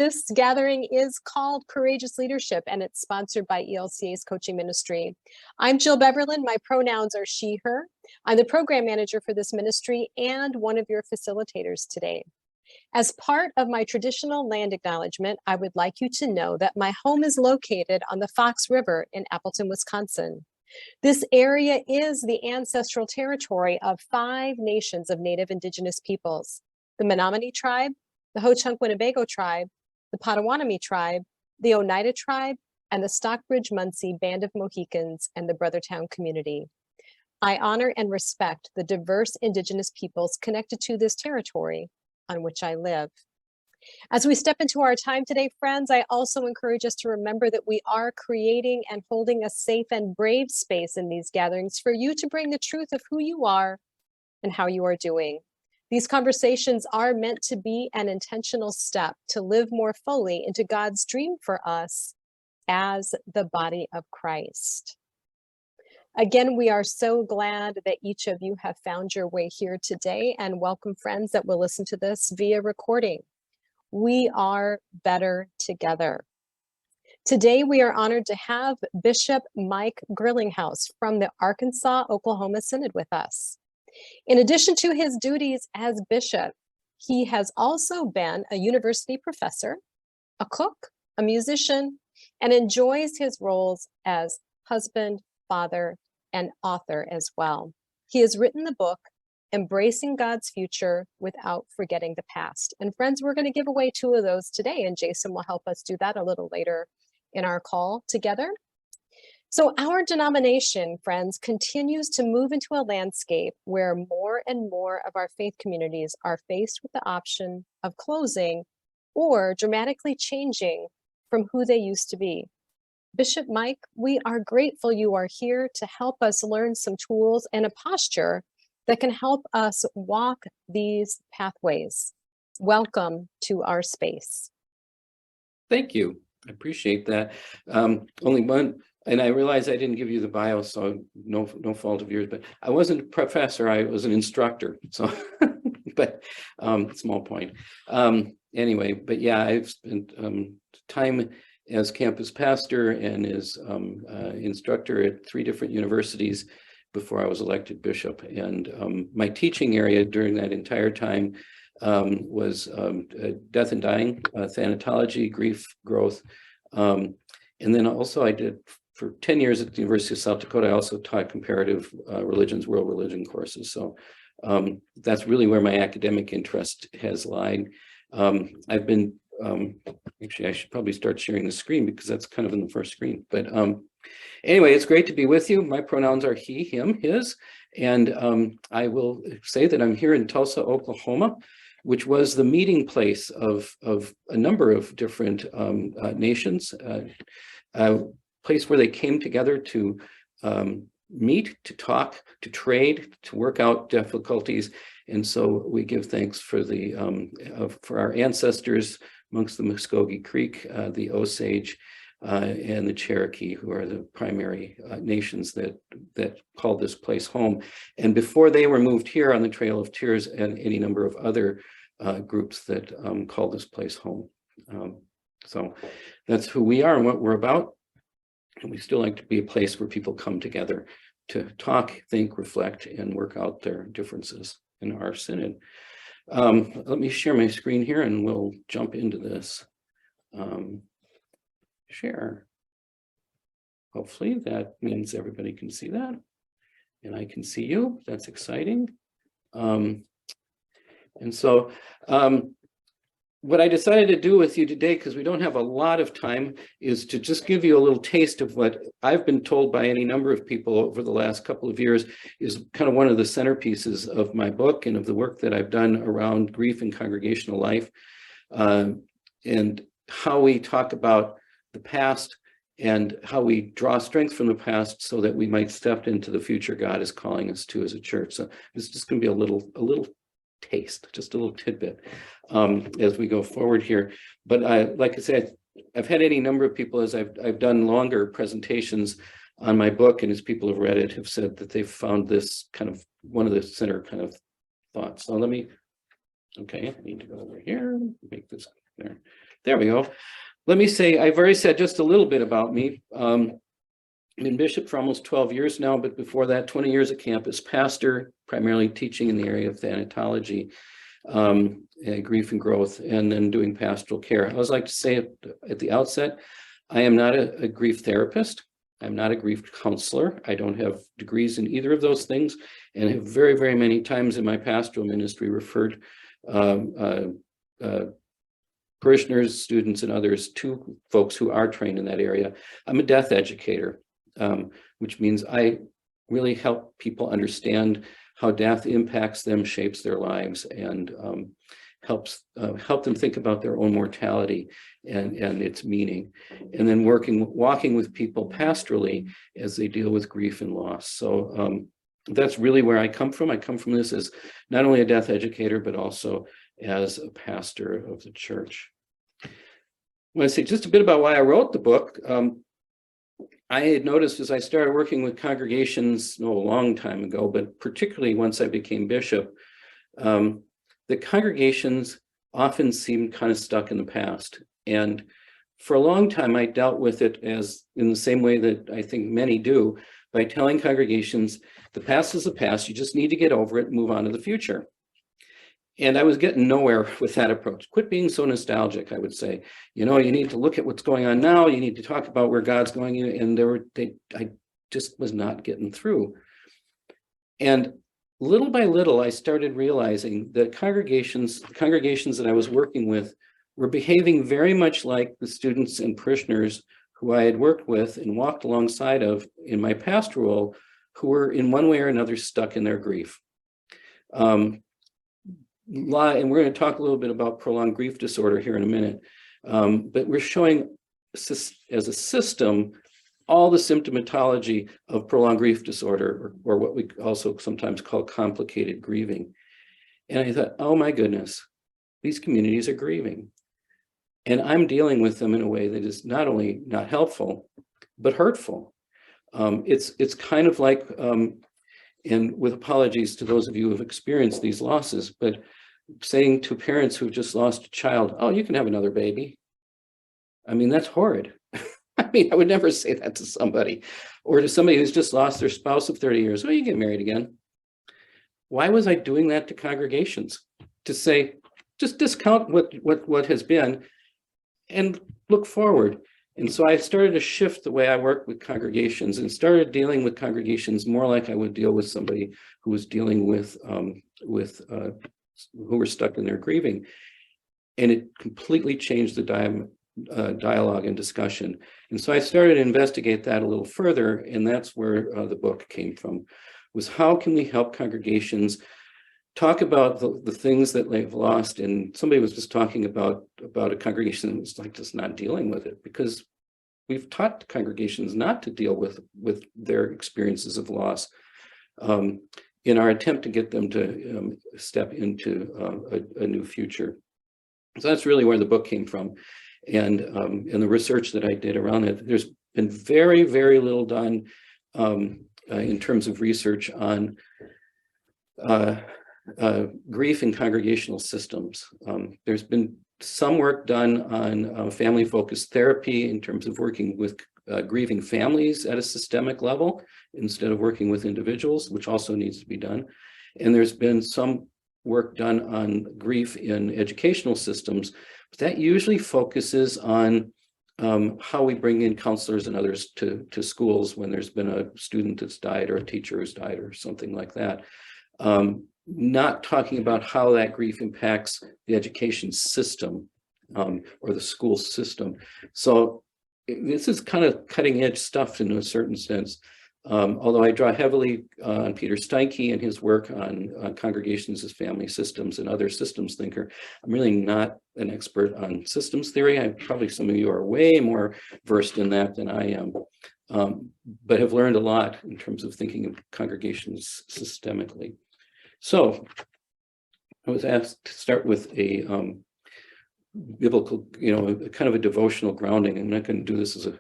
This gathering is called Courageous Leadership, and it's sponsored by ELCA's coaching ministry. I'm Jill Beverland. My pronouns are she, her. I'm the program manager for this ministry and one of your facilitators today. As part of my traditional land acknowledgement, I would like you to know that my home is located on the Fox River in Appleton, Wisconsin. This area is the ancestral territory of 5 nations of Native Indigenous peoples: the Menominee tribe, the Ho-Chunk Winnebago tribe, the Potawatomi tribe, the Oneida tribe, and the Stockbridge-Munsee Band of Mohicans and the Brothertown community. I honor and respect the diverse Indigenous peoples connected to this territory on which I live. As we step into our time today, friends, I also encourage us to remember that we are creating and holding a safe and brave space in these gatherings for you to bring the truth of who you are and how you are doing. These conversations are meant to be an intentional step to live more fully into God's dream for us as the body of Christ. Again, we are so glad that each of you have found your way here today, and welcome friends that will listen to this via recording. We are better together. Today, we are honored to have Bishop Mike Girlinghouse from the Arkansas-Oklahoma Synod with us. In addition to his duties as bishop, he has also been a university professor, a cook, a musician, and enjoys his roles as husband, father, and author as well. He has written the book, Embracing God's Future Without Forgetting the Past. And friends, we're going to give away 2 of those today, and Jason will help us do that a little later in our call together. So our denomination, friends, continues to move into a landscape where more and more of our faith communities are faced with the option of closing or dramatically changing from who they used to be. Bishop Mike, we are grateful you are here to help us learn some tools and a posture that can help us walk these pathways. Welcome to our space. Thank you. I appreciate that. Only one, and I realize I didn't give you the bio, so no fault of yours, but I wasn't a professor, I was an instructor. So, but small point. Anyway, but yeah, I've spent time as campus pastor and as instructor at 3 different universities before I was elected bishop. And my teaching area during that entire time was death and dying, thanatology, grief, growth. And then also I did, for 10 years at the University of South Dakota, I also taught comparative religions, world religion courses. So that's really where my academic interest has lied. I've been, actually I should probably start sharing the screen because that's kind of in the first screen. But anyway, it's great to be with you. My pronouns are he, him, his. And I will say that I'm here in Tulsa, Oklahoma, which was the meeting place of a number of different nations, a place where they came together to meet, to talk, to trade, to work out difficulties. And so we give thanks for for our ancestors amongst the Muskogee Creek, the Osage, and the Cherokee, who are the primary nations that call this place home. And before they were moved here on the Trail of Tears, and any number of other groups that call this place home. So that's who we are and what we're about. And we still like to be a place where people come together to talk, think, reflect, and work out their differences in our synod. Let me share my screen here and we'll jump into this. Share. Hopefully that means everybody can see that. And I can see you. That's exciting. And so what I decided to do with you today, because we don't have a lot of time, is to just give you a little taste of what I've been told by any number of people over the last couple of years is kind of one of the centerpieces of my book and of the work that I've done around grief and congregational life, and how we talk about the past and how we draw strength from the past so that we might step into the future God is calling us to as a church. So it's just going to be a little taste, just a little tidbit as we go forward here. But like I said, I've had any number of people, as I've done longer presentations on my book, and as people have read it, have said that they've found this kind of one of the center kind of thoughts. So let me, okay, I need to go over here, make this there. There we go. Let me say, I've already said just a little bit about me. I've been bishop for almost 12 years now, but before that, 20 years at campus pastor, primarily teaching in the area of thanatology, grief and growth, and then doing pastoral care. I always like to say at the outset, I am not a grief therapist. I'm not a grief counselor. I don't have degrees in either of those things, and have very, very many times in my pastoral ministry referred parishioners, students, and others to folks who are trained in that area. I'm a death educator, which means I really help people understand how death impacts them, shapes their lives, and help them think about their own mortality and its meaning, and then walking with people pastorally as they deal with grief and loss. So that's really where I come from. I come from this as not only a death educator, but also as a pastor of the church. I want to say just a bit about why I wrote the book. I had noticed as I started working with congregations a long time ago, but particularly once I became bishop, that congregations often seemed kind of stuck in the past. And for a long time, I dealt with it as in the same way that I think many do, by telling congregations, the past is the past, you just need to get over it and move on to the future. And I was getting nowhere with that approach. Quit being so nostalgic, I would say. You know, you need to look at what's going on now. You need to talk about where God's going. And I just was not getting through. And little by little, I started realizing that congregations that I was working with were behaving very much like the students and parishioners who I had worked with and walked alongside of in my pastoral, who were in one way or another stuck in their grief. And we're going to talk a little bit about prolonged grief disorder here in a minute, but we're showing as a system all the symptomatology of prolonged grief disorder, or what we also sometimes call complicated grieving. And I thought, oh my goodness, these communities are grieving. And I'm dealing with them in a way that is not only not helpful, but hurtful. It's kind of like, and with apologies to those of you who have experienced these losses, but saying to parents who've just lost a child, oh, you can have another baby. I mean, that's horrid. I mean, I would never say that to somebody, or to somebody who's just lost their spouse of 30 years. Oh, you get married again. Why was I doing that to congregations? To say, just discount what has been and look forward. And so I started to shift the way I work with congregations and started dealing with congregations more like I would deal with somebody who was dealing with who were stuck in their grieving. And it completely changed the dialogue and discussion. And so I started to investigate that a little further, and that's where the book came from, was how can we help congregations talk about the things that they've lost. And somebody was just talking about a congregation that was like just not dealing with it, because we've taught congregations not to deal with their experiences of loss in our attempt to get them to step into a new future. So that's really where the book came from. And the research that I did around it, there's been very, very little done in terms of research on grief in congregational systems. There's been some work done on family-focused therapy in terms of working with grieving families at a systemic level instead of working with individuals, which also needs to be done. And there's been some work done on grief in educational systems, but that usually focuses on how we bring in counselors and others to schools when there's been a student that's died or a teacher who's died or something like that. Not talking about how that grief impacts the education system or the school system. So this is kind of cutting edge stuff in a certain sense. Although I draw heavily on Peter Steinke and his work on congregations as family systems and other systems thinker, I'm really not an expert on systems theory. Probably some of you are way more versed in that than I am, but have learned a lot in terms of thinking of congregations systemically. So I was asked to start with a biblical, kind of a devotional grounding. I'm not going to do this as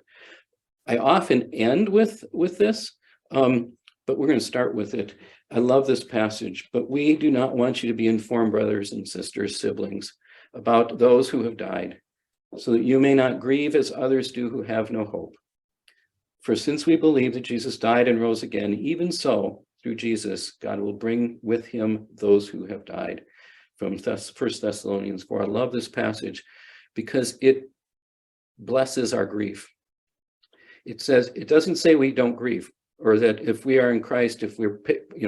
I often end with this, but we're going to start with it. I love this passage, but we do not want you to be informed, brothers and sisters, siblings, about those who have died, so that you may not grieve as others do who have no hope. For since we believe that Jesus died and rose again, even so, through Jesus, God will bring with him those who have died. From 1 Thessalonians 4. I love this passage because it blesses our grief. It says, it doesn't say we don't grieve, or that if we are in Christ, if we're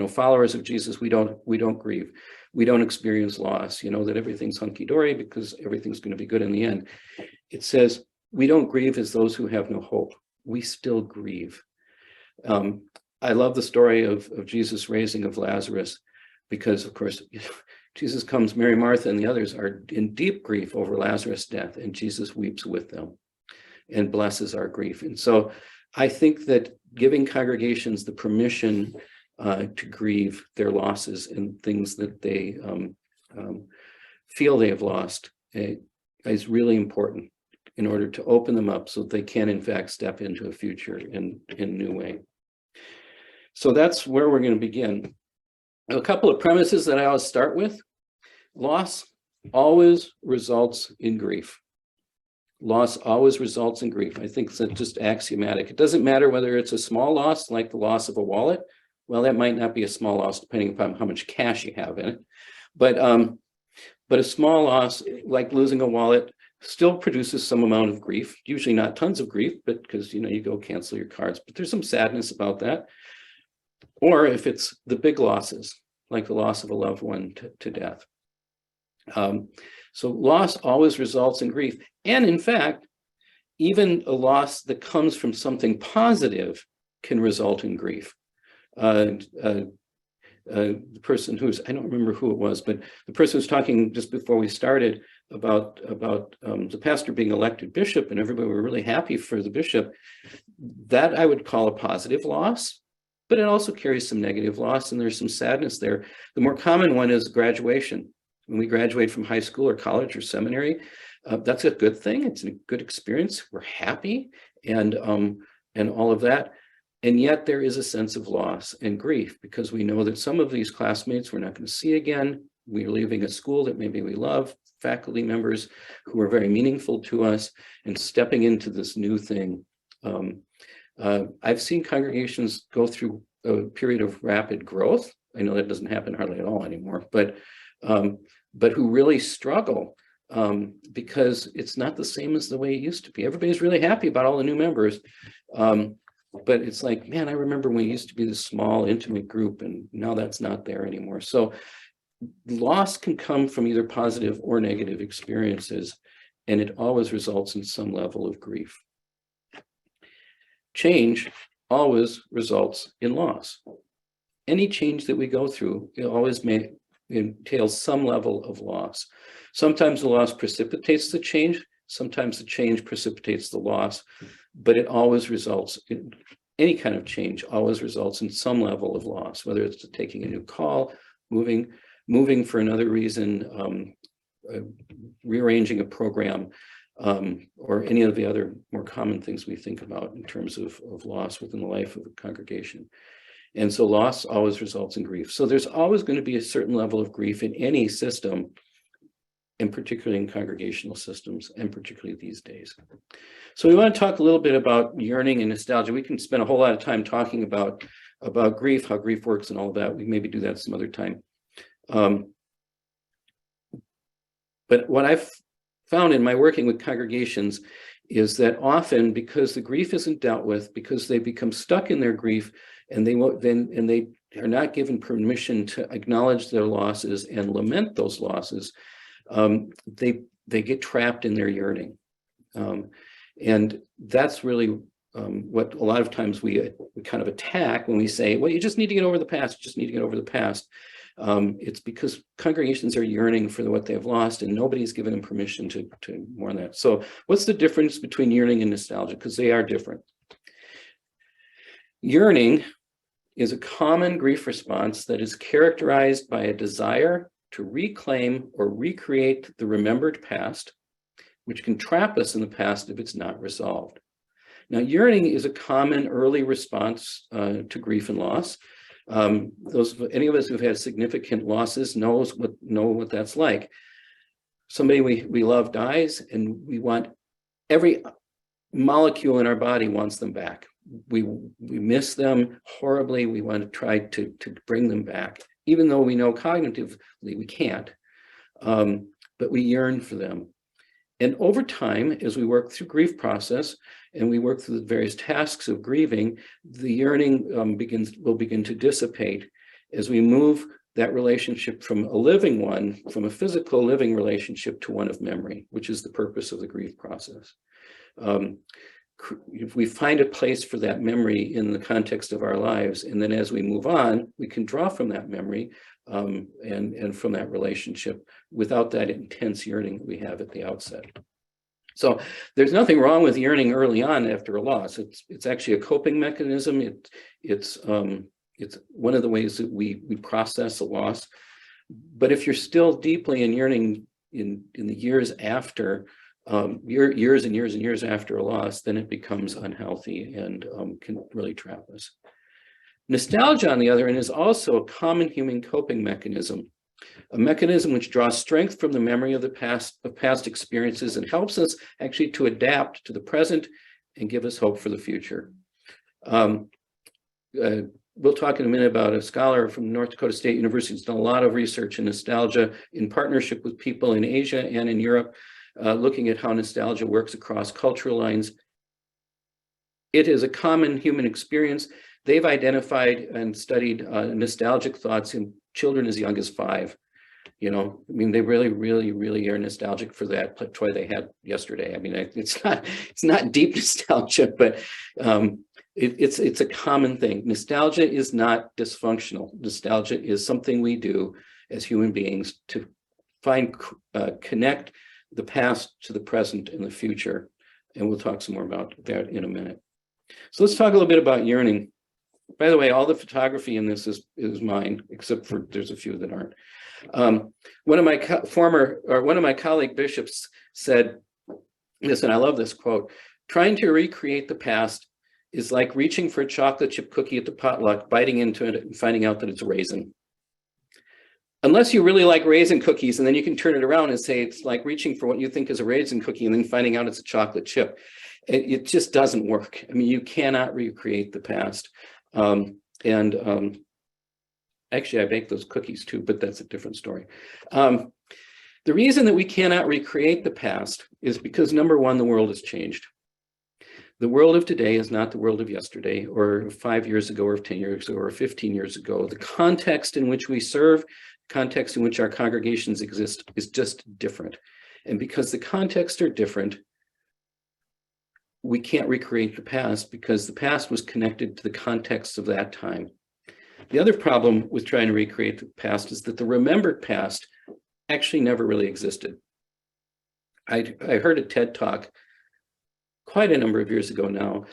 followers of Jesus, we don't grieve. We don't experience loss, that everything's hunky-dory because everything's going to be good in the end. It says we don't grieve as those who have no hope. We still grieve. I love the story of Jesus' raising of Lazarus because, of course, Jesus comes, Mary, Martha, and the others are in deep grief over Lazarus' death, and Jesus weeps with them and blesses our grief. And so I think that giving congregations the permission to grieve their losses and things that they feel they have lost is really important in order to open them up so that they can, in fact, step into a future in a new way. So that's where we're going to begin. A couple of premises that I always start with. Loss always results in grief. Loss always results in grief. I think that's just axiomatic. It doesn't matter whether it's a small loss, like the loss of a wallet. Well, that might not be a small loss depending upon how much cash you have in it. But a small loss, like losing a wallet, still produces some amount of grief. Usually not tons of grief, but because you go cancel your cards. But there's some sadness about that. Or if it's the big losses, like the loss of a loved one to death. So loss always results in grief. And in fact, even a loss that comes from something positive can result in grief. The person who's, I don't remember who it was, but the person was talking just before we started about the pastor being elected bishop, and everybody were really happy for the bishop. That I would call a positive loss, but it also carries some negative loss, and there's some sadness there. The more common one is graduation. When we graduate from high school or college or seminary, that's a good thing. It's a good experience. We're happy and all of that. And yet there is a sense of loss and grief because we know that some of these classmates we're not going to see again. We're leaving a school that maybe we love, faculty members who are very meaningful to us, and stepping into this new thing. I've seen congregations go through a period of rapid growth. I know that doesn't happen hardly at all anymore, but who really struggle because it's not the same as the way it used to be. Everybody's really happy about all the new members. But it's like, man, I remember when it used to be this small, intimate group, and now that's not there anymore. So loss can come from either positive or negative experiences, and it always results in some level of grief. Change always results in loss. Any change that we go through, it always entails some level of loss. Sometimes the loss precipitates the change, sometimes the change precipitates the loss, but it always results in any kind of change, always results in some level of loss, whether it's taking a new call, moving for another reason, rearranging a program, or any of the other more common things we think about in terms of loss within the life of a congregation. And so loss always results in grief. So there's always going to be a certain level of grief in any system, and particularly in congregational systems, and particularly these days. So we want to talk a little bit about yearning and nostalgia. We can spend a whole lot of time talking about grief, how grief works and all of that. We maybe do that some other time. But what I've found in my working with congregations is that often, because the grief isn't dealt with, because they become stuck in their grief, and they are not given permission to acknowledge their losses and lament those losses, they get trapped in their yearning. And that's really what a lot of times we kind of attack when we say, well, you just need to get over the past, you just need to get over the past. It's because congregations are yearning for what they've lost, and nobody's given them permission to mourn that. So what's the difference between yearning and nostalgia? Because they are different. Yearning is a common grief response that is characterized by a desire to reclaim or recreate the remembered past, which can trap us in the past if it's not resolved. Now, yearning is a common early response to grief and loss. Any of us who've had significant losses know what that's like. Somebody we love dies, and we want every molecule in our body wants them back. We miss them horribly. We want to try to bring them back, even though we know cognitively we can't, but we yearn for them. And over time, as we work through grief process and we work through the various tasks of grieving, the yearning will begin to dissipate as we move that relationship from a living one, from a physical living relationship to one of memory, which is the purpose of the grief process. If we find a place for that memory in the context of our lives, and then as we move on, we can draw from that memory and from that relationship without that intense yearning that we have at the outset. So there's nothing wrong with yearning early on after a loss. It's actually a coping mechanism. It's one of the ways that we process a loss. But if you're still deeply in yearning in the years after, years and years and years after a loss, then it becomes unhealthy and can really trap us. Nostalgia, on the other hand, is also a common human coping mechanism, a mechanism which draws strength from the memory of past experiences and helps us actually to adapt to the present and give us hope for the future. We'll talk in a minute about a scholar from North Dakota State University who's done a lot of research in nostalgia in partnership with people in Asia and in Europe, looking at how nostalgia works across cultural lines. It is a common human experience. They've identified and studied nostalgic thoughts in children as young as 5. You know, I mean, they really, really, really are nostalgic for that toy they had yesterday. I mean, it's not deep nostalgia, but it's a common thing. Nostalgia is not dysfunctional. Nostalgia is something we do as human beings to connect the past to the present and the future. And we'll talk some more about that in a minute. So let's talk a little bit about yearning. By the way, all the photography in this is mine, except for there's a few that aren't. One of my colleague bishops said this, and I love this quote: "Trying to recreate the past is like reaching for a chocolate chip cookie at the potluck, biting into it and finding out that it's a raisin. Unless you really like raisin cookies, and then you can turn it around and say it's like reaching for what you think is a raisin cookie and then finding out it's a chocolate chip. It just doesn't work. I mean, you cannot recreate the past. Actually, I baked those cookies too, but that's a different story. The reason that we cannot recreate the past is because, number one, the world has changed. The world of today is not the world of yesterday, or 5 years ago, or 10 years ago, or 15 years ago. The context in which we serve, context in which our congregations exist, is just different. And because the contexts are different, we can't recreate the past because the past was connected to the context of that time. The other problem with trying to recreate the past is that the remembered past actually never really existed. I heard a TED Talk quite a number of years ago now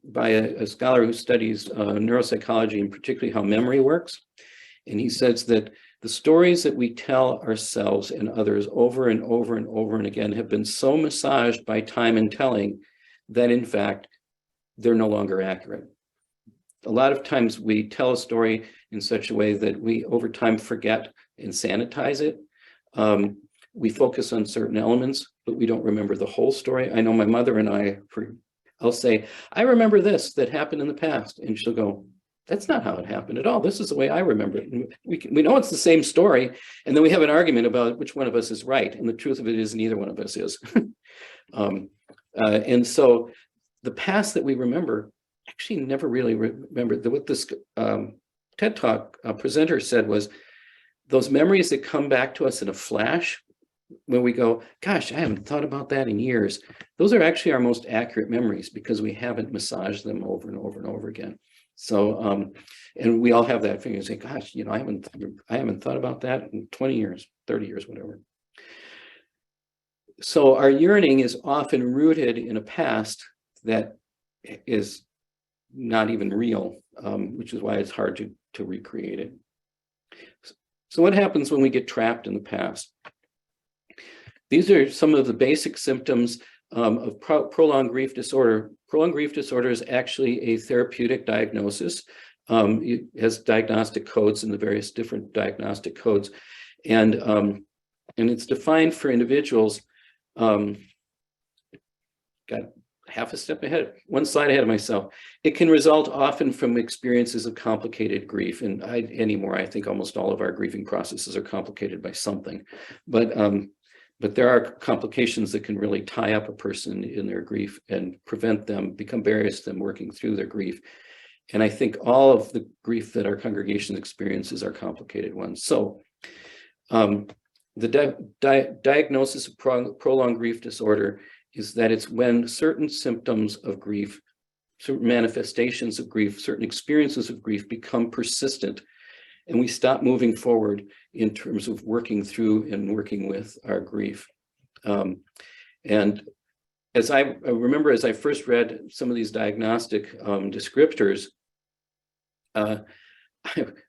by a scholar who studies neuropsychology and particularly how memory works. And he says that the stories that we tell ourselves and others over and over and over and again have been so massaged by time and telling that, in fact, they're no longer accurate. A lot of times we tell a story in such a way that we over time forget and sanitize it. We focus on certain elements, but we don't remember the whole story. I know my mother and I'll say, I remember this that happened in the past. And she'll go, that's not how it happened at all. This is the way I remember it. And we know it's the same story. And then we have an argument about which one of us is right. And the truth of it is neither one of us is. And so the past that we remember actually never really remembered. What this TED Talk presenter said was, those memories that come back to us in a flash, when we go, gosh, I haven't thought about that in years. Those are actually our most accurate memories because we haven't massaged them over and over and over again. So, and we all have that feeling. Say, gosh, you know, I haven't thought about that in 20 years, 30 years, whatever. So our yearning is often rooted in a past that is not even real, which is why it's hard to recreate it. So what happens when we get trapped in the past? These are some of the basic symptoms of prolonged grief disorder. Prolonged grief disorder is actually a therapeutic diagnosis. It has diagnostic codes and the various different diagnostic codes. And it's defined for individuals got half a step ahead, one slide ahead of myself. It can result often from experiences of complicated grief. And I think almost all of our grieving processes are complicated by something. But there are complications that can really tie up a person in their grief and prevent them, become barriers to them working through their grief. And I think all of the grief that our congregation experiences are complicated ones. So the diagnosis of prolonged grief disorder is that it's when certain symptoms of grief, certain manifestations of grief, certain experiences of grief become persistent, and we stop moving forward in terms of working through and working with our grief. And as I remember, as I first read some of these diagnostic descriptors, I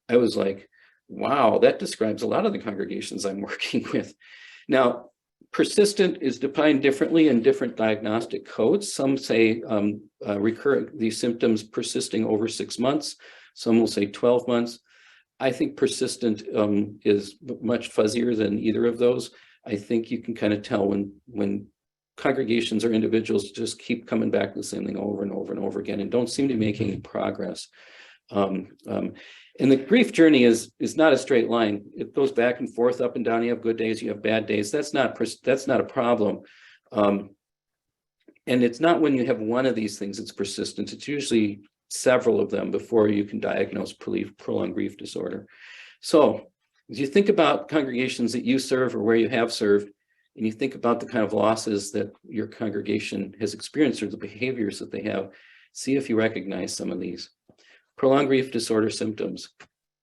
was like, wow, that describes a lot of the congregations I'm working with. Now, persistent is defined differently in different diagnostic codes. Some say these symptoms persisting over 6 months. Some will say 12 months. I think persistent is much fuzzier than either of those. I think you can kind of tell when congregations or individuals just keep coming back to the same thing over and over and over again and don't seem to be making any progress. And the grief journey is not a straight line. It goes back and forth, up and down. You have good days, you have bad days. That's not a problem. And it's not when you have one of these things it's persistent. It's usually several of them before you can diagnose prolonged grief disorder. So as you think about congregations that you serve or where you have served, and you think about the kind of losses that your congregation has experienced or the behaviors that they have, see if you recognize some of these. Prolonged grief disorder symptoms,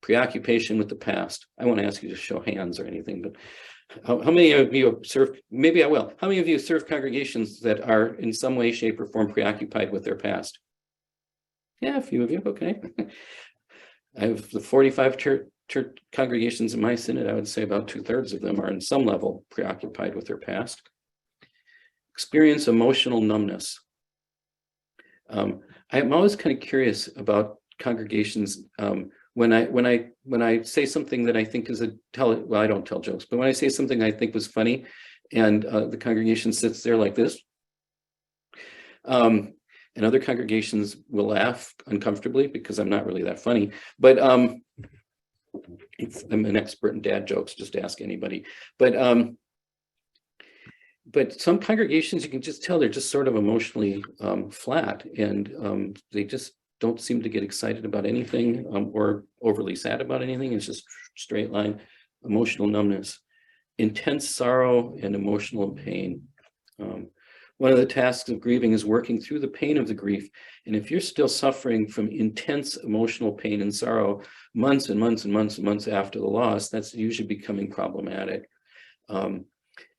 preoccupation with the past. I won't ask you to show hands or anything, but how many of you serve, maybe I will, how many of you serve congregations that are in some way, shape, or form preoccupied with their past? Yeah, a few of you, okay. I have the 45 church congregations in my synod. I would say about 2/3 of them are in some level preoccupied with their past. Experience emotional numbness. I'm always kind of curious about congregations when I say something that I think is I don't tell jokes, but when I say something I think was funny and the congregation sits there like this, and other congregations will laugh uncomfortably because I'm not really that funny, but I'm an expert in dad jokes, just ask anybody. But some congregations, you can just tell they're just sort of emotionally flat, and they just don't seem to get excited about anything or overly sad about anything. It's just straight line emotional numbness, intense sorrow and emotional pain. One of the tasks of grieving is working through the pain of the grief. And if you're still suffering from intense emotional pain and sorrow months and months and months and months after the loss, that's usually becoming problematic. And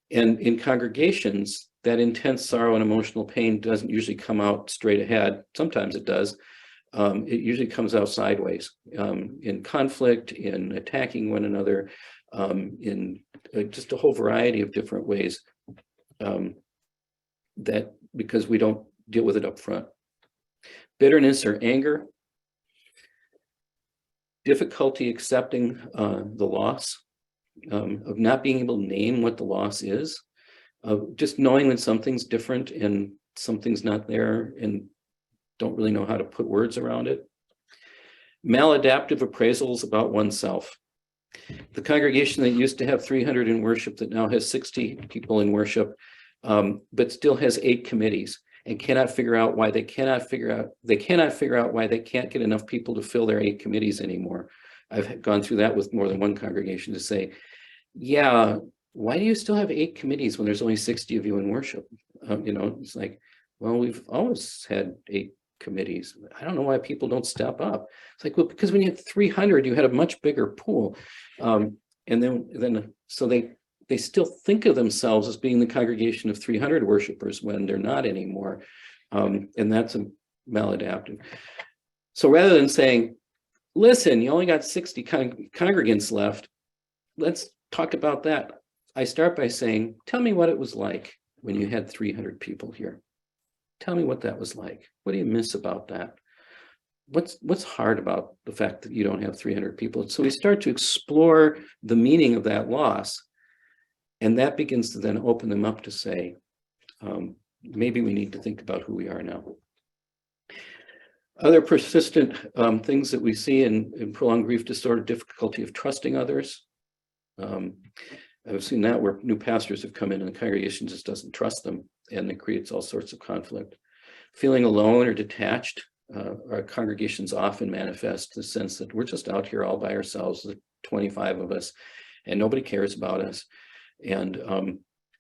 in congregations, that intense sorrow and emotional pain doesn't usually come out straight ahead. Sometimes it does. It usually comes out sideways, in conflict, in attacking one another, in just a whole variety of different ways, that because we don't deal with it up front. Bitterness or anger, difficulty accepting the loss, of not being able to name what the loss is, of just knowing that something's different and something's not there and don't really know how to put words around it. Maladaptive appraisals about oneself. The congregation that used to have 300 in worship that now has 60 people in worship, but still has 8 committees and cannot figure out why they cannot figure out why they can't get enough people to fill their 8 committees anymore. I've gone through that with more than one congregation to say, yeah, why do you still have 8 committees when there's only 60 of you in worship? It's like, well, we've always had 8 committees. I don't know why people don't step up. It's like, well, because when you had 300, you had a much bigger pool. And then so they still think of themselves as being the congregation of 300 worshipers when they're not anymore. And that's a maladaptive. So rather than saying, listen, you only got 60 congregants left, let's talk about that. I start by saying, tell me what it was like when you had 300 people here. Tell me what that was like. What do you miss about that? What's hard about the fact that you don't have 300 people? So we start to explore the meaning of that loss. And that begins to then open them up to say, maybe we need to think about who we are now. Other persistent things that we see in prolonged grief disorder: difficulty of trusting others. I've seen that where new pastors have come in and the congregation just doesn't trust them, and it creates all sorts of conflict. Feeling alone or detached. Our congregations often manifest the sense that we're just out here all by ourselves, the 25 of us, and nobody cares about us. And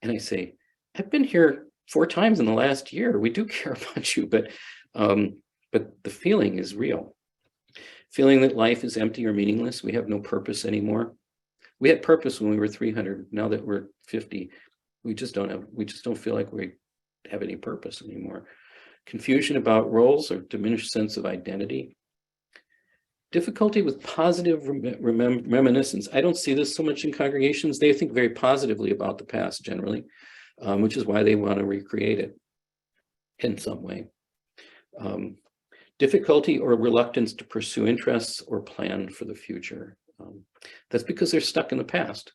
I say, I've been here 4 times in the last year. We do care about you, but the feeling is real. Feeling that life is empty or meaningless. We have no purpose anymore. We had purpose when we were 300. Now that we're 50, we just don't feel like we have any purpose anymore. Confusion about roles or diminished sense of identity. Difficulty with positive reminiscence. I don't see this so much in congregations. They think very positively about the past generally, which is why they want to recreate it in some way. Difficulty or reluctance to pursue interests or plan for the future. That's because they're stuck in the past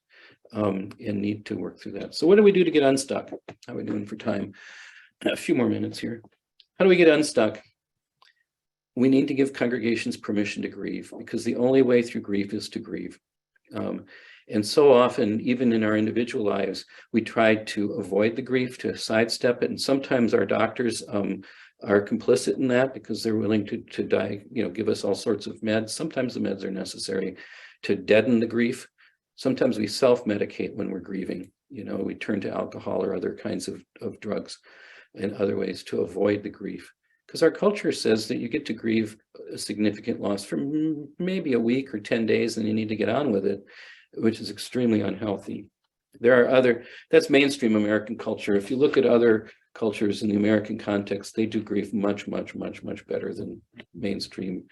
and need to work through that. So what do we do to get unstuck? How are we doing for time? A few more minutes here. How do we get unstuck? We need to give congregations permission to grieve, because the only way through grief is to grieve. And so often, even in our individual lives, we try to avoid the grief, to sidestep it. And sometimes our doctors are complicit in that because they're willing to die, give us all sorts of meds. Sometimes the meds are necessary to deaden the grief. Sometimes we self-medicate when we're grieving. We turn to alcohol or other kinds of drugs and other ways to avoid the grief. Because our culture says that you get to grieve a significant loss for maybe a week or 10 days, and you need to get on with it, which is extremely unhealthy. That's mainstream American culture. If you look at other cultures in the American context, they do grief much, much, much, much better than mainstream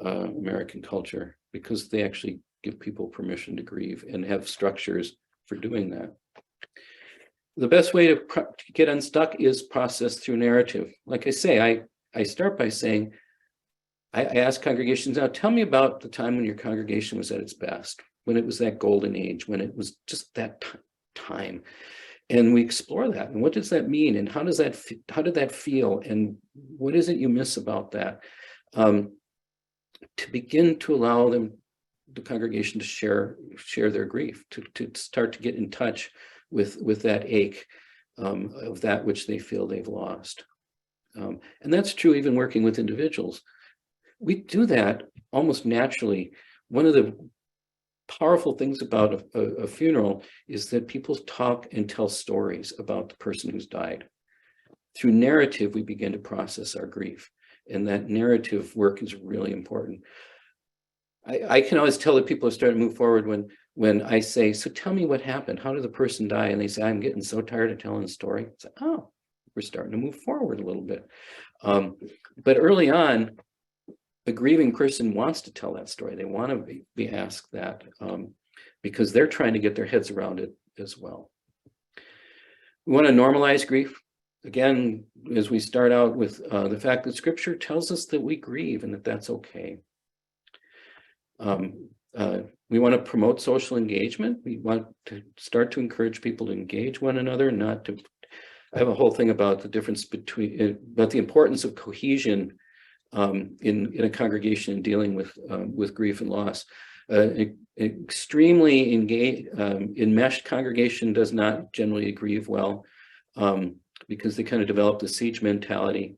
American culture, because they actually give people permission to grieve and have structures for doing that. The best way to get unstuck is process through narrative. Like I say, I start by saying, I ask congregations, now tell me about the time when your congregation was at its best, when it was that golden age, when it was just that time. And we explore that. And what does that mean? And how did that feel? And what is it you miss about that? To begin to allow the congregation to share their grief, to start to get in touch with that ache of that which they feel they've lost. And that's true even working with individuals. We do that almost naturally. One of the powerful things about a funeral is that people talk and tell stories about the person who's died. Through narrative, we begin to process our grief. And that narrative work is really important. I can always tell that people are starting to move forward when I say, so tell me what happened. How did the person die? And they say, I'm getting so tired of telling the story. It's like, oh, we're starting to move forward a little bit. But early on, a grieving person wants to tell that story. They want to be asked that because they're trying to get their heads around it as well. We want to normalize grief. Again, as we start out with the fact that Scripture tells us that we grieve and that that's okay. We want to promote social engagement. We want to start to encourage people to engage one another, not to. I have a whole thing about the difference about the importance of cohesion in a congregation in dealing with grief and loss. Extremely engaged, enmeshed congregation does not generally grieve well because they kind of develop the siege mentality.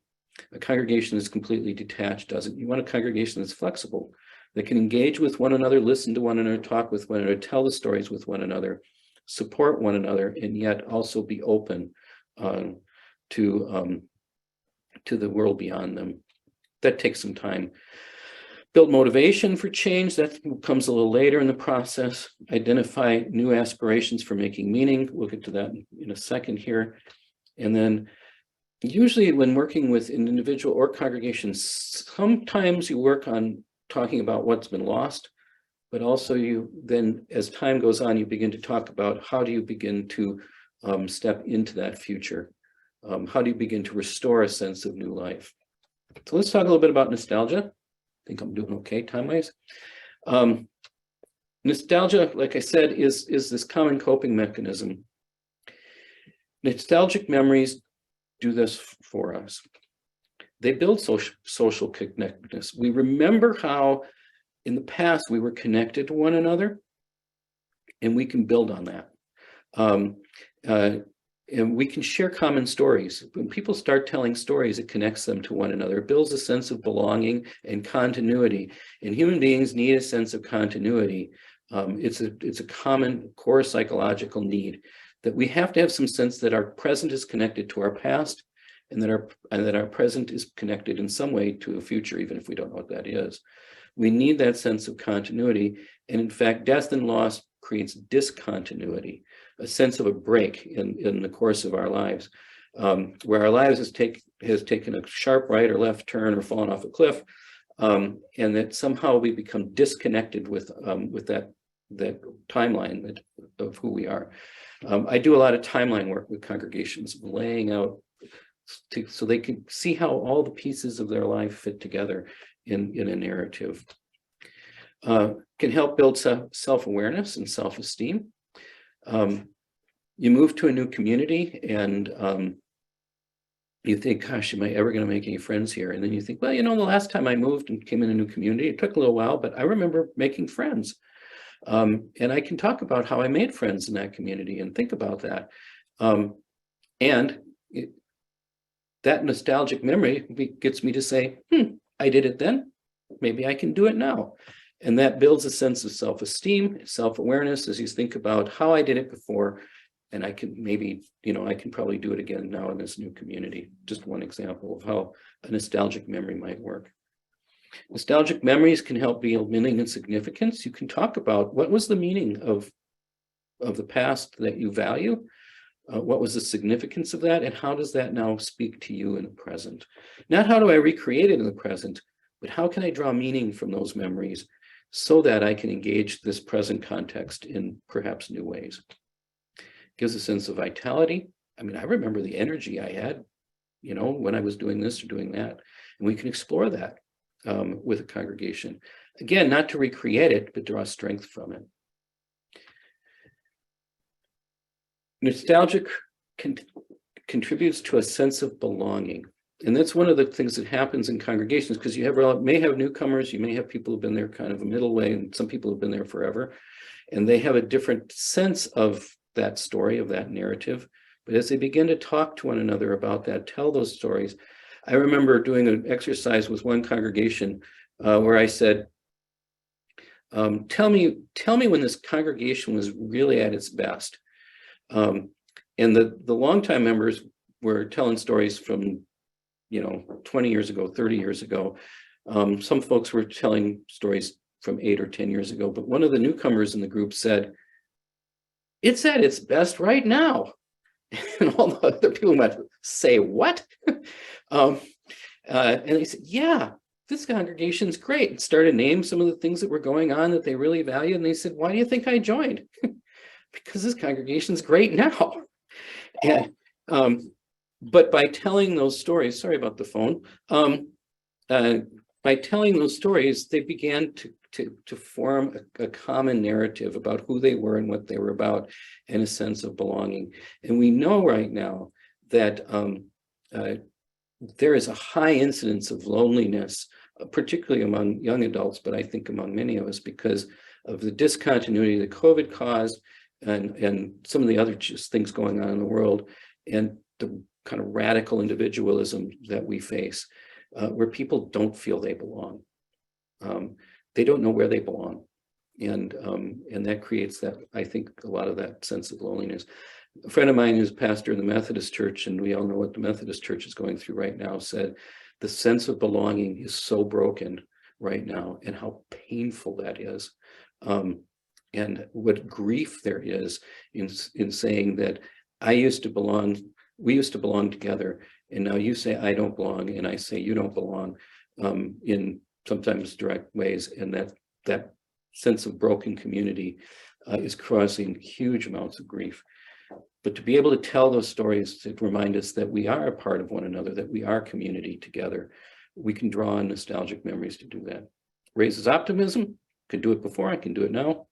A congregation that's completely detached doesn't. You want a congregation that's flexible, that can engage with one another, listen to one another, talk with one another, tell the stories with one another, support one another, and yet also be open to the world beyond them. That takes some time. Build motivation for change. That comes a little later in the process. Identify new aspirations for making meaning. We'll get to that in a second here. And then usually when working with an individual or congregation, sometimes you work on talking about what's been lost, but also you then, as time goes on, you begin to talk about how do you begin to step into that future? How do you begin to restore a sense of new life? So let's talk a little bit about nostalgia. I think I'm doing okay time-wise. Nostalgia, like I said, is this common coping mechanism. Nostalgic memories do this for us. They build social connectedness. We remember how in the past we were connected to one another, and we can build on that. And we can share common stories. When people start telling stories, it connects them to one another. It builds a sense of belonging and continuity. And human beings need a sense of continuity. It's a common core psychological need, that we have to have some sense that our present is connected to our past, and that our present is connected in some way to a future, even if we don't know what that is. We need that sense of continuity. And in fact, death and loss creates discontinuity, a sense of a break in the course of our lives, where our lives has taken a sharp right or left turn or fallen off a cliff, and that somehow we become disconnected with that timeline of who we are. I do a lot of timeline work with congregations, laying out so they can see how all the pieces of their life fit together in a narrative. Can help build self-awareness and self-esteem. You move to a new community and you think, gosh, am I ever going to make any friends here? And then you think, well, the last time I moved and came in a new community, it took a little while, but I remember making friends. And I can talk about how I made friends in that community and think about that. That nostalgic memory gets me to say, I did it then, maybe I can do it now. And that builds a sense of self-esteem, self-awareness as you think about how I did it before. And I can maybe, I can probably do it again now in this new community. Just one example of how a nostalgic memory might work. Nostalgic memories can help build meaning and significance. You can talk about what was the meaning of the past that you value. What was the significance of that, and how does that now speak to you in the present? Not how do I recreate it in the present, but how can I draw meaning from those memories so that I can engage this present context in perhaps new ways? Gives a sense of vitality. I mean, I remember the energy I had, when I was doing this or doing that, and we can explore that with a congregation. Again, not to recreate it, but draw strength from it. Nostalgic contributes to a sense of belonging. And that's one of the things that happens in congregations, because you may have newcomers, you may have people who've been there kind of a middle way, and some people have been there forever, and they have a different sense of that story, of that narrative. But as they begin to talk to one another about that, tell those stories. I remember doing an exercise with one congregation where I said, tell me when this congregation was really at its best. And the longtime members were telling stories from, 20 years ago, 30 years ago. Some folks were telling stories from 8 or 10 years ago, but one of the newcomers in the group said, it's at its best right now. And all the other people went, say what? And they said, yeah, this congregation's great. And started to name some of the things that were going on that they really value. And they said, why do you think I joined? Because this congregation's great now. And but by telling those stories, sorry about the phone, by telling those stories, they began to form a common narrative about who they were and what they were about, and a sense of belonging. And we know right now that there is a high incidence of loneliness, particularly among young adults, but I think among many of us, because of the discontinuity that COVID caused, and some of the other just things going on in the world, and the kind of radical individualism that we face, where people don't feel they belong. They don't know where they belong. And that creates that, I think, a lot of that sense of loneliness. A friend of mine who's pastor in the Methodist Church, and we all know what the Methodist Church is going through right now, said the sense of belonging is so broken right now, and how painful that is. And what grief there is in saying that we used to belong together, and now you say I don't belong, and I say you don't belong, in sometimes direct ways, and that sense of broken community is causing huge amounts of grief. But to be able to tell those stories to remind us that we are a part of one another, that we are community together, we can draw on nostalgic memories to do that. Raises optimism. Could do it before, I can do it now.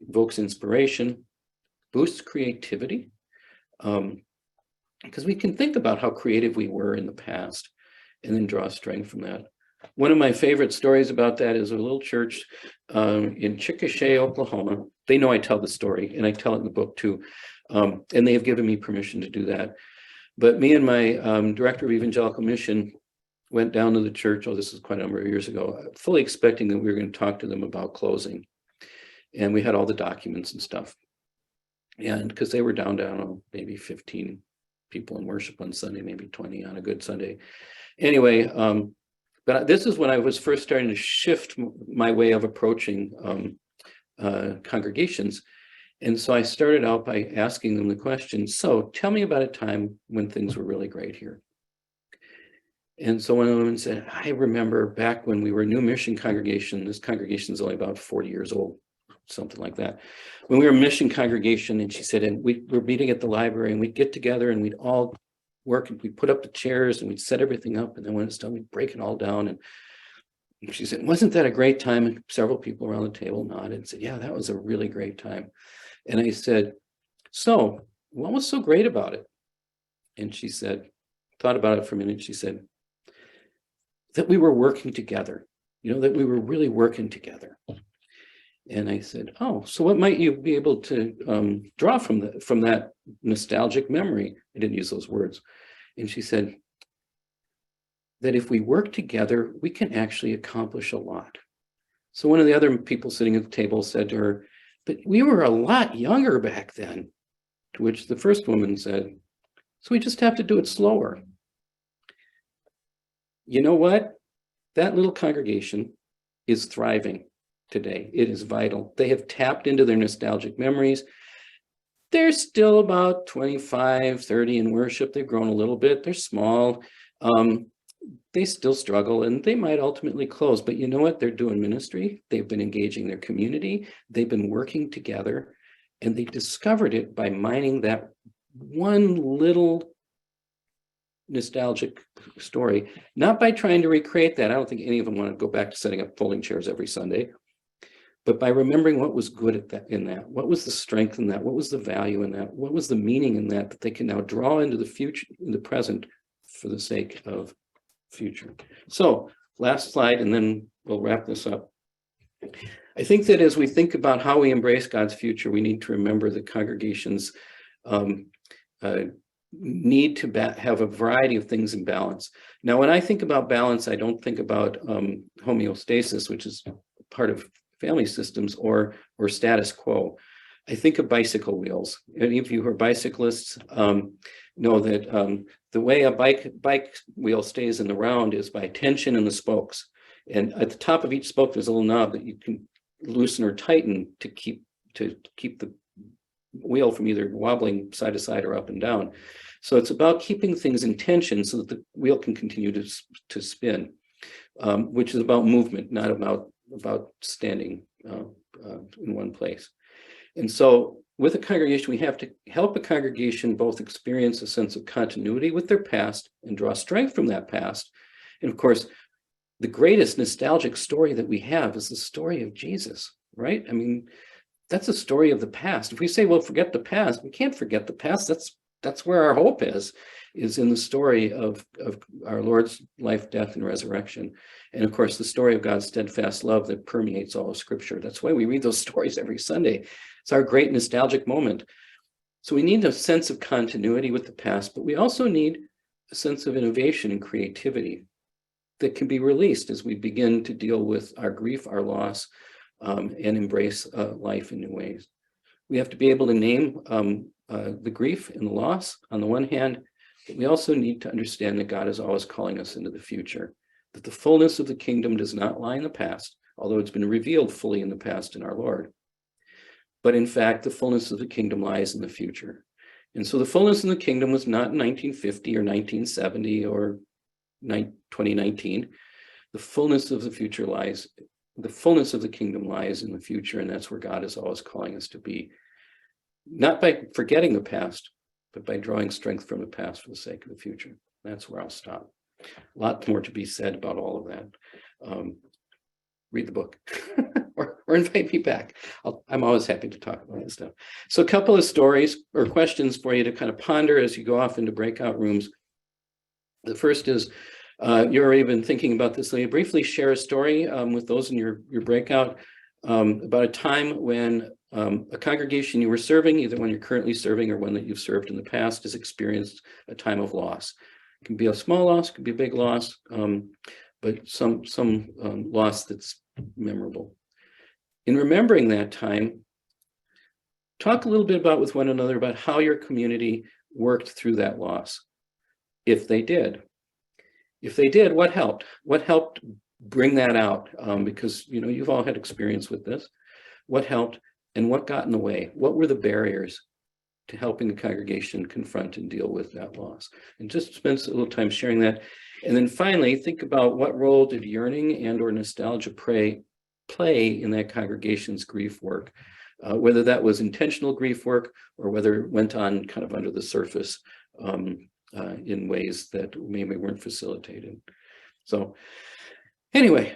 Evokes inspiration, boosts creativity. because we can think about how creative we were in the past and then draw strength from that. One of my favorite stories about that is a little church in Chicago, Oklahoma. They know I tell the story, and I tell it in the book too. And they have given me permission to do that. But me and my director of evangelical mission went down to the church, this is quite a number of years ago, fully expecting that we were going to talk to them about closing. And we had all the documents and stuff. And because they were down to maybe 15 people in worship on Sunday, maybe 20 on a good Sunday. Anyway, but this is when I was first starting to shift my way of approaching congregations. And so I started out by asking them the question, so tell me about a time when things were really great here. And so one of them said, I remember back when we were a new mission congregation, this congregation is only about 40 years old, something like that. When we were a mission congregation, and she said, and we were meeting at the library, and we'd get together and we'd all work, and we'd put up the chairs and we'd set everything up. And then when it's done, we'd break it all down. And she said, wasn't that a great time? And several people around the table nodded and said, yeah, that was a really great time. And I said, so what was so great about it? And she said, thought about it for a minute. She said, that we were working together, that we were really working together. And I said, oh, so what might you be able to draw from that nostalgic memory? I didn't use those words. And she said, that if we work together, we can actually accomplish a lot. So one of the other people sitting at the table said to her, but we were a lot younger back then. To which the first woman said, so we just have to do it slower. You know what? That little congregation is thriving today. It is vital. They have tapped into their nostalgic memories. They're still about 25, 30 in worship. They've grown a little bit. They're small. They still struggle, and they might ultimately close. But you know what? They're doing ministry. They've been engaging their community. They've been working together, and they discovered it by mining that one little nostalgic story, not by trying to recreate that. I don't think any of them want to go back to setting up folding chairs every Sunday, but by remembering what was good in that, what was the strength in that, what was the value in that, what was the meaning in that they can now draw into the future, in the present, for the sake of future. So last slide, and then we'll wrap this up. I think that as we think about how we embrace God's future, we need to remember that congregations need to have a variety of things in balance. Now, when I think about balance, I don't think about homeostasis, which is part of family systems, or status quo. I think of bicycle wheels. Any of you who are bicyclists know that the way a bike wheel stays in the round is by tension in the spokes. And at the top of each spoke, there's a little knob that you can loosen or tighten to keep the wheel from either wobbling side to side or up and down. So it's about keeping things in tension so that the wheel can continue to spin, which is about movement, not about standing in one place. And so with a congregation, we have to help a congregation both experience a sense of continuity with their past and draw strength from that past. And of course, the greatest nostalgic story that we have is the story of Jesus, right? I mean, that's a story of the past. If we say, well, forget the past, we can't forget the past. That's where our hope is in the story of our Lord's life, death, and resurrection. And of course, the story of God's steadfast love that permeates all of Scripture. That's why we read those stories every Sunday. It's our great nostalgic moment. So we need a sense of continuity with the past, but we also need a sense of innovation and creativity that can be released as we begin to deal with our grief, our loss, and embrace life in new ways. We have to be able to name the grief and the loss on the one hand, but we also need to understand that God is always calling us into the future, that the fullness of the kingdom does not lie in the past, although it's been revealed fully in the past in our Lord. But in fact, the fullness of the kingdom lies in the future. And so the fullness of the kingdom was not in 1950 or 1970 or 2019. The fullness of the future lies, the fullness of the kingdom lies in the future, and that's where God is always calling us to be. Not by forgetting the past, but by drawing strength from the past for the sake of the future. That's where I'll stop. A lot more to be said about all of that. Read the book or or invite me back. I'm always happy to talk about this stuff. So a couple of stories or questions for you to kind of ponder as you go off into breakout rooms. The first is, you've already been thinking about this. Let me briefly share a story with those in your breakout about a time when a congregation you were serving, either one you're currently serving or one that you've served in the past, has experienced a time of loss. It can be a small loss, it can be a big loss, but some loss that's memorable. In remembering that time, talk a little bit about with one another about how your community worked through that loss, if they did. If they did, what helped? What helped bring that out? Because you've all had experience with this. What helped and what got in the way? What were the barriers to helping the congregation confront and deal with that loss? And just spend a little time sharing that. And then finally, think about what role did yearning and or nostalgia play in that congregation's grief work, whether that was intentional grief work or whether it went on kind of under the surface in ways that maybe weren't facilitated. So anyway,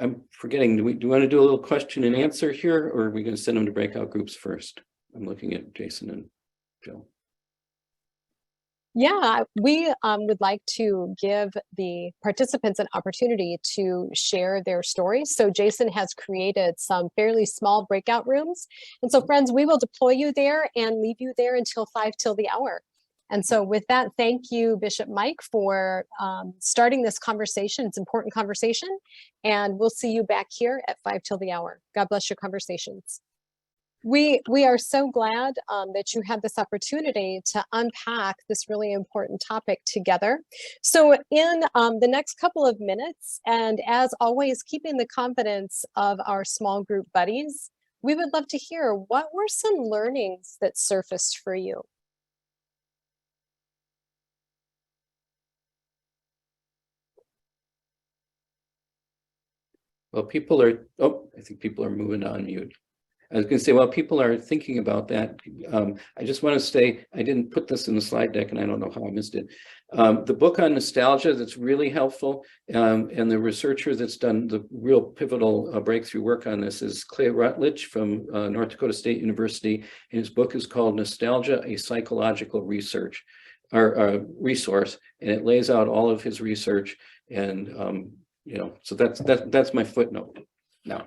I'm forgetting, do we want to do a little question and answer here, or are we going to send them to breakout groups first? I'm looking at Jason and Jill. Yeah, we would like to give the participants an opportunity to share their stories. So Jason has created some fairly small breakout rooms. And so friends, we will deploy you there and leave you there until 5 till the hour. And so with that, thank you, Bishop Mike, for starting this conversation. It's an important conversation. And we'll see you back here at 5 till the hour. God bless your conversations. We are so glad that you had this opportunity to unpack this really important topic together. So in the next couple of minutes, and as always, keeping the confidence of our small group buddies, we would love to hear what were some learnings that surfaced for you. Well, I think people are moving on mute. I was going to say, while people are thinking about that, I just want to say, I didn't put this in the slide deck and I don't know how I missed it. The book on nostalgia that's really helpful, and the researcher that's done the real pivotal breakthrough work on this is Clay Rutledge from North Dakota State University. And his book is called Nostalgia, a Psychological Research or Resource. And it lays out all of his research. And, so that's my footnote. No,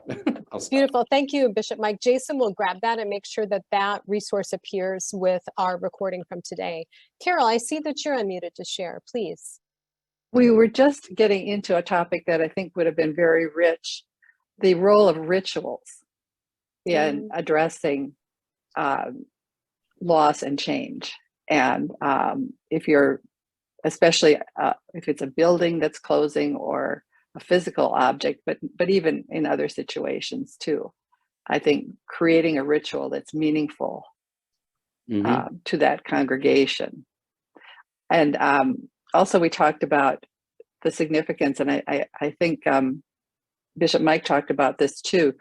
beautiful. Thank you, Bishop Mike. Jason will grab that and make sure that that resource appears with our recording from today. Carol, I see that you're unmuted to share, please. We were just getting into a topic that I think would have been very rich, the role of rituals in addressing loss and change. And especially if it's a building that's closing or a physical object, but even in other situations too. I think creating a ritual that's meaningful to that congregation. And also we talked about the significance, and I think Bishop Mike talked about this too,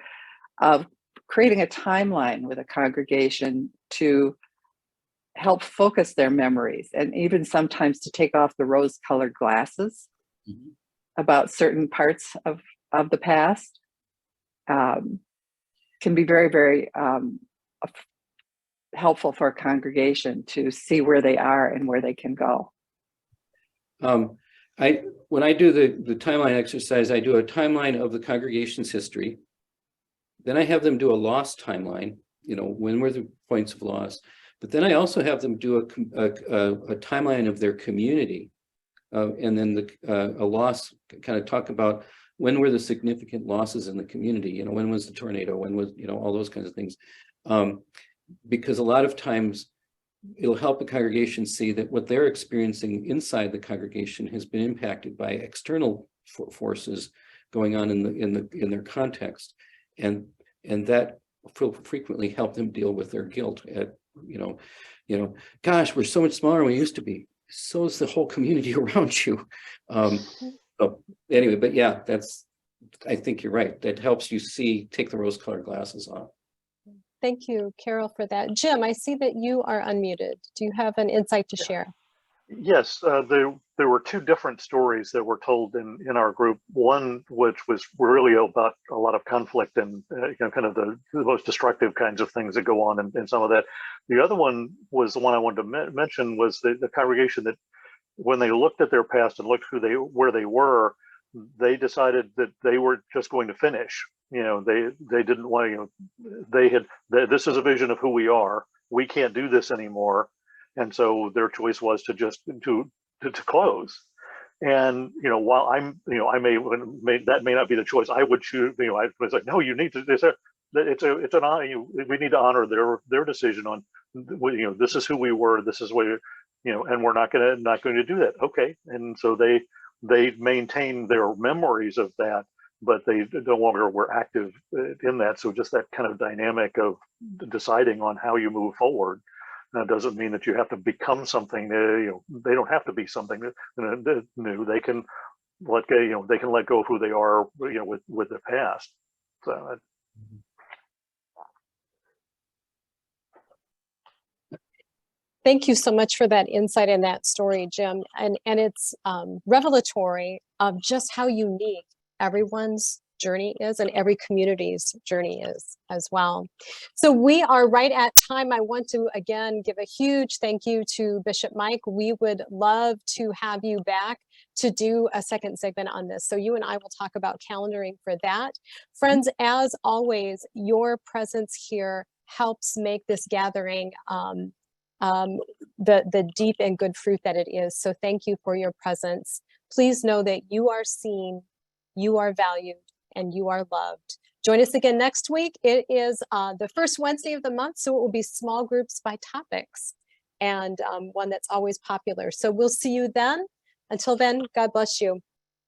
of creating a timeline with a congregation to help focus their memories, and even sometimes to take off the rose-colored glasses about certain parts of the past can be very, very helpful for a congregation to see where they are and where they can go. When I do the timeline exercise, I do a timeline of the congregation's history. Then I have them do a loss timeline, when were the points of loss. But then I also have them do a timeline of their community. And then a loss, kind of talk about when were the significant losses in the community, when was the tornado, when was, all those kinds of things. Because a lot of times it'll help a congregation see that what they're experiencing inside the congregation has been impacted by external forces going on in their context. And that will frequently help them deal with their guilt at, gosh, we're so much smaller than we used to be. So is the whole community around you. So anyway, but yeah, I think you're right. That helps you take the rose-colored glasses off. Thank you, Carol, for that. Jim, I see that you are unmuted. Do you have an insight to share? Yes, there were two different stories that were told in our group. One, which was really about a lot of conflict and kind of the most destructive kinds of things that go on in some of that. The other one was the one I wanted to mention, was the congregation that, when they looked at their past and looked where they were, they decided that they were just going to finish. They didn't want this is a vision of who we are. We can't do this anymore. And so their choice was to just to close. And while I may that may not be the choice I would choose. I was like, no, you need to. It's an honor. We need to honor their decision on. This is who we were. This is what and we're not going to do that. Okay. And so they maintain their memories of that, but they no longer were active in that. So just that kind of dynamic of deciding on how you move forward. That doesn't mean that you have to become something. They don't have to be something new. They can let go. They can let go of who they are. With the past. So. Thank you so much for that insight and that story, Jim. And it's revelatory of just how unique everyone's journey is and every community's journey is as well. So we are right at time. I want to again give a huge thank you to Bishop Mike. We would love to have you back to do a second segment on this. So you and I will talk about calendaring for that. Friends, as always, your presence here helps make this gathering the deep and good fruit that it is. So thank you for your presence. Please know that you are seen, you are valued, and you are loved. Join us again next week. It is the first Wednesday of the month, so it will be small groups by topics, and one that's always popular. So we'll see you then. Until then, God bless you.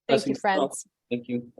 Thank you, friends. Thank you.